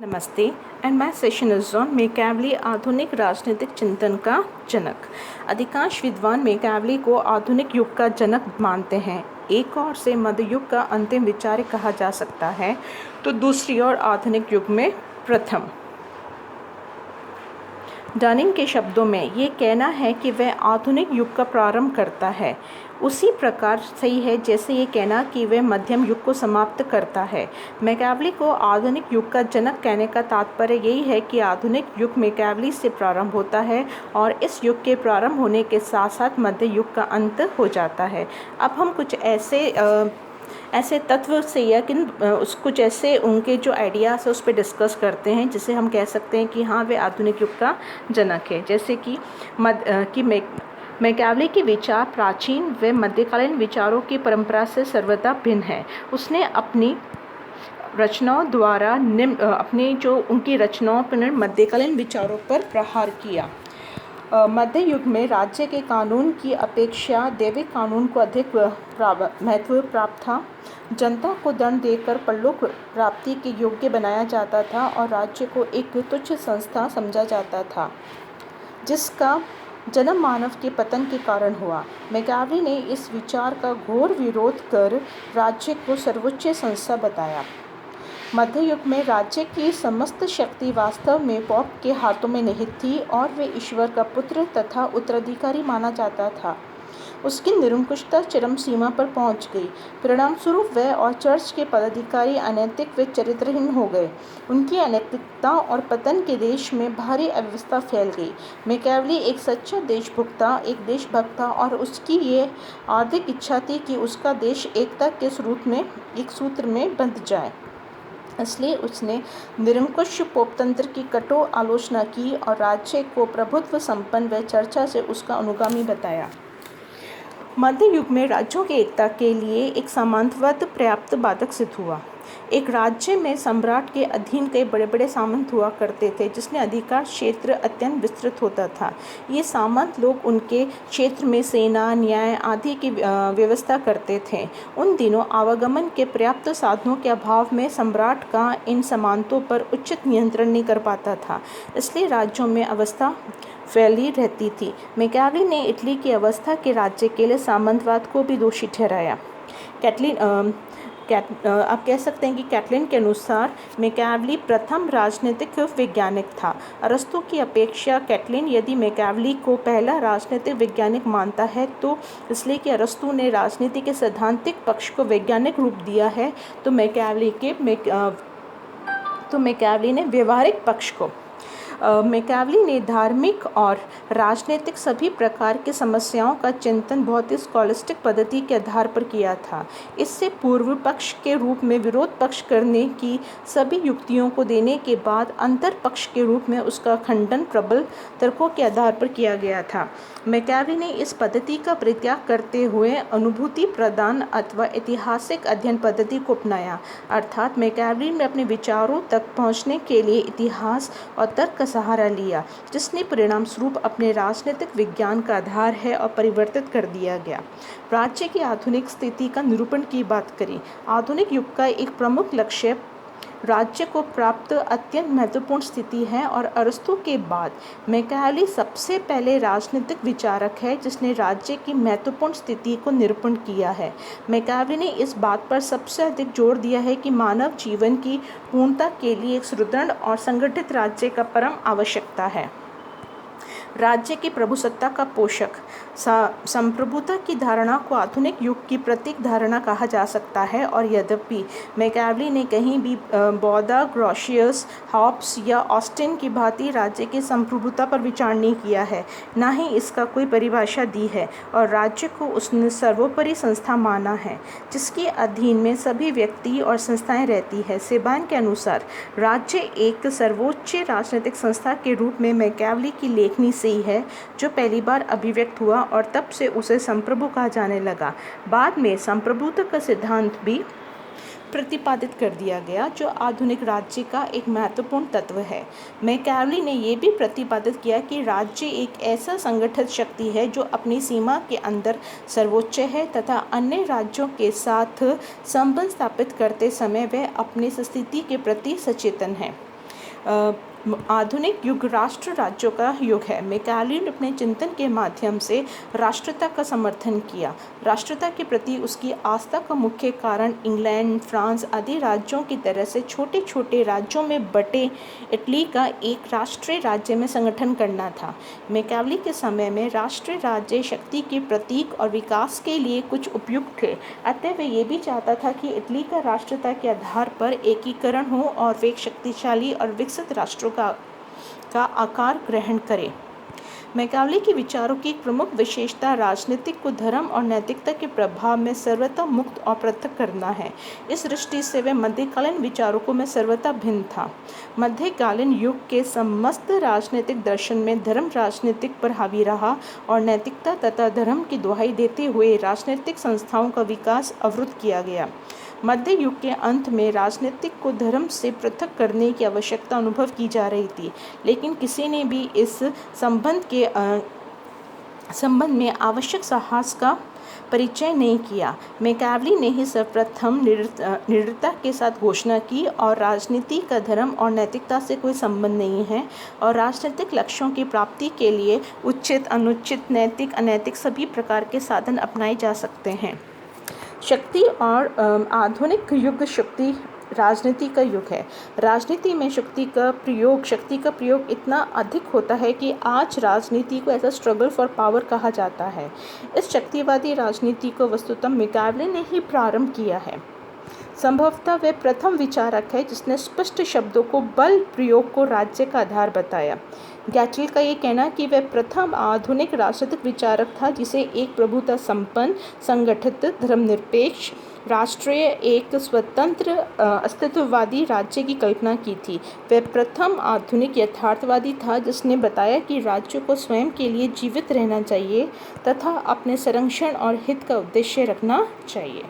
नमस्ते and my session is on Machiavelli आधुनिक राजनीतिक चिंतन का जनक। अधिकांश विद्वान मैकियावेली को आधुनिक युग का जनक मानते हैं। एक ओर से मध्य युग का अंतिम विचारक कहा जा सकता है तो दूसरी ओर आधुनिक युग में प्रथम। डनिंग के शब्दों में ये कहना है कि वह आधुनिक युग का प्रारंभ करता है उसी प्रकार सही है जैसे ये कहना कि वह मध्यम युग को समाप्त करता है। मैकियावेली को आधुनिक युग का जनक कहने का तात्पर्य यही है कि आधुनिक युग मैकियावेली से प्रारंभ होता है और इस युग के प्रारंभ होने के साथ साथ मध्य युग का अंत हो जाता है। अब हम कुछ ऐसे तत्व से या कुछ ऐसे उनके जो आइडियाज़ है उस पर डिस्कस करते हैं जिसे हम कह सकते हैं कि हाँ वे आधुनिक युग का जनक है। जैसे कि मैकियावेली के विचार प्राचीन व मध्यकालीन विचारों की परंपरा से सर्वथा भिन्न है। उसने अपनी रचनाओं द्वारा उनकी रचनाओं पर मध्यकालीन विचारों पर प्रहार किया। मध्य युग में राज्य के कानून की अपेक्षा दैविक कानून को अधिक महत्व प्राप्त था। जनता को दंड देकर परलोक प्राप्ति के योग्य बनाया जाता था और राज्य को एक तुच्छ संस्था समझा जाता था जिसका जन्म मानव के पतन के कारण हुआ। मैकियावेली ने इस विचार का घोर विरोध कर राज्य को सर्वोच्च संस्था बताया। मध्य युग में राज्य की समस्त शक्ति वास्तव में पोप के हाथों में निहित थी और वे ईश्वर का पुत्र तथा उत्तराधिकारी माना जाता था। उसकी निरंकुशता चरम सीमा पर पहुंच गई। परिणाम स्वरूप वह और चर्च के पदाधिकारी अनैतिक व चरित्रहीन हो गए। उनकी अनैतिकता और पतन के देश में भारी अव्यवस्था फैल गई। मैकियावेली एक सच्चा देशभक्त था और उसकी ये हार्दिक इच्छा थी कि उसका देश एकता के एक सूत्र में बंध जाए। इसलिए उसने निरंकुश पोपतंत्र की कठोर आलोचना की और राज्य को प्रभुत्व संपन्न व चर्चा से उसका अनुगामी बताया। मध्य युग में राज्यों की एकता के लिए एक सामंतवाद पर्याप्त बाधक सिद्ध हुआ। एक राज्य में सम्राट के अधीन कई बड़े बड़े सामंत हुआ करते थे जिसने अधिकार क्षेत्र अत्यंत विस्तृत होता था। ये सामंत लोग उनके क्षेत्र में सेना न्याय आदि की व्यवस्था करते थे। उन दिनों आवागमन के पर्याप्त साधनों के अभाव में सम्राट का इन सामंतों पर उचित नियंत्रण नहीं कर पाता था, इसलिए राज्यों में अवस्था फैली रहती थी। मैकियावेली ने इटली की अवस्था के राज्य के लिए सामंतवाद को भी दोषी ठहराया। आप कह सकते हैं कि कैटलिन के अनुसार मैकियावेली प्रथम राजनीतिक वैज्ञानिक था। अरस्तु की अपेक्षा कैटलिन यदि मैकियावेली को पहला राजनीतिक वैज्ञानिक मानता है तो इसलिए कि अरस्तु ने राजनीति के सैद्धांतिक पक्ष को वैज्ञानिक रूप दिया है तो मैकियावेली ने व्यवहारिक पक्ष को। मैकियावेली ने धार्मिक और राजनीतिक सभी प्रकार की समस्याओं का चिंतन बहुत ही स्कॉलिस्टिक पद्धति के आधार पर किया था। इससे पूर्व पक्ष के रूप में विरोध पक्ष करने की सभी युक्तियों को देने के बाद अंतर पक्ष के रूप में उसका खंडन प्रबल तर्कों के आधार पर किया गया था। मैकियावेली ने इस पद्धति का परित्याग करते हुए अनुभूति प्रदान अथवा ऐतिहासिक अध्ययन पद्धति को अपनाया। अर्थात मैकियावेली ने अपने विचारों तक पहुँचने के लिए इतिहास और तर्क का सहारा लिया जिसने परिणाम स्वरूप अपने राजनीतिक विज्ञान का आधार है और परिवर्तित कर दिया गया। राज्य की आधुनिक स्थिति का निरूपण की बात करें। आधुनिक युग का एक प्रमुख लक्ष्य राज्य को प्राप्त अत्यंत महत्वपूर्ण स्थिति है और अरस्तु के बाद मैकियावेली सबसे पहले राजनीतिक विचारक है जिसने राज्य की महत्वपूर्ण स्थिति को निरूपण किया है। मैकियावेली ने इस बात पर सबसे अधिक जोर दिया है कि मानव जीवन की पूर्णता के लिए एक सुदृढ़ और संगठित राज्य का परम आवश्यकता है। राज्य की प्रभुसत्ता का पोषक संप्रभुता की धारणा को आधुनिक युग की प्रतीक धारणा कहा जा सकता है और यद्यपि मैकियावेली ने कहीं भी बौदा ग्रोशियस हॉब्स या ऑस्टिन की भांति राज्य की संप्रभुता पर विचार नहीं किया है, ना ही इसका कोई परिभाषा दी है और राज्य को उसने सर्वोपरि संस्था माना है जिसके अधीन में सभी व्यक्ति और संस्थाएं रहती है। सेबान के अनुसार राज्य एक सर्वोच्च राजनीतिक संस्था के रूप में मैकियावेली की लेखनी से ही है जो पहली बार अभिव्यक्त हुआ और तब से उसे संप्रभु कहा जाने लगा। बाद में संप्रभुत्व का सिद्धांत भी प्रतिपादित कर दिया गया जो आधुनिक राज्य का एक महत्वपूर्ण तत्व है। मैकियावेली ने यह भी प्रतिपादित किया कि राज्य एक ऐसा संगठित शक्ति है जो अपनी सीमा के अंदर सर्वोच्च है तथा अन्य राज्यों के साथ संबंध स्थापित करते समय वह अपनी स्थिति के प्रति सचेतन है। आधुनिक युग राष्ट्र राज्यों का युग है। मैकावली ने अपने चिंतन के माध्यम से राष्ट्रता का समर्थन किया। राष्ट्रता के प्रति उसकी आस्था का मुख्य कारण इंग्लैंड, फ्रांस आदि राज्यों की तरह से छोटे छोटे राज्यों में बटे इटली का एक राष्ट्रीय राज्य में संगठन करना था। मैकावली के समय में राष्ट्रीय राज्य शक्ति के प्रतीक और विकास के लिए कुछ उपयुक्त थे, अतः वह ये भी चाहता था कि इटली का राष्ट्रता के आधार पर एकीकरण हो और वे एक शक्तिशाली और विकसित राष्ट्रों का आकार ग्रहण करे। मैकावली के विचारों की एक प्रमुख विशेषता राजनीतिक को धर्म और नैतिकता के प्रभाव में सर्वथा मुक्त और पृथक करना है। इस दृष्टि से वह मध्यकालीन विचारकों में सर्वथा भिन्न था। मध्यकालीन युग के समस्त राजनीतिक दर्शन में धर्म राजनीतिक पर हावी रहा और नैतिकता तथा धर्म की दुहाई देते हुए राजनीतिक संस्थाओं का विकास अवरुद्ध किया गया। मध्य युग के अंत में राजनीतिक को धर्म से पृथक करने की आवश्यकता अनुभव की जा रही थी, लेकिन किसी ने भी इस संबंध में आवश्यक साहस का परिचय नहीं किया। मैकावली ने ही सर्वप्रथम निडरता के साथ घोषणा की और राजनीति का धर्म और नैतिकता से कोई संबंध नहीं है और राजनीतिक लक्ष्यों की प्राप्ति के लिए उचित, अनुचित, नैतिक, अनैतिक सभी प्रकार के साधन अपनाए जा सकते हैं। शक्ति और आधुनिक युग शक्ति राजनीति का युग है। राजनीति में शक्ति का प्रयोग इतना अधिक होता है कि आज राजनीति को ऐसा स्ट्रगल फॉर पावर कहा जाता है। इस शक्तिवादी राजनीति को वस्तुतः मैकावली ने ही प्रारंभ किया है। संभवतः वह प्रथम विचारक है जिसने स्पष्ट शब्दों को बल प्रयोग को राज्य का आधार बताया। गैटल का ये कहना कि वह प्रथम आधुनिक राजनीतिक विचारक था जिसे एक प्रभुता संपन्न, संगठित, धर्मनिरपेक्ष, राष्ट्रीय, एक स्वतंत्र अस्तित्ववादी राज्य की कल्पना की थी। वह प्रथम आधुनिक यथार्थवादी था जिसने बताया कि राज्य को स्वयं के लिए जीवित रहना चाहिए तथा अपने संरक्षण और हित का उद्देश्य रखना चाहिए।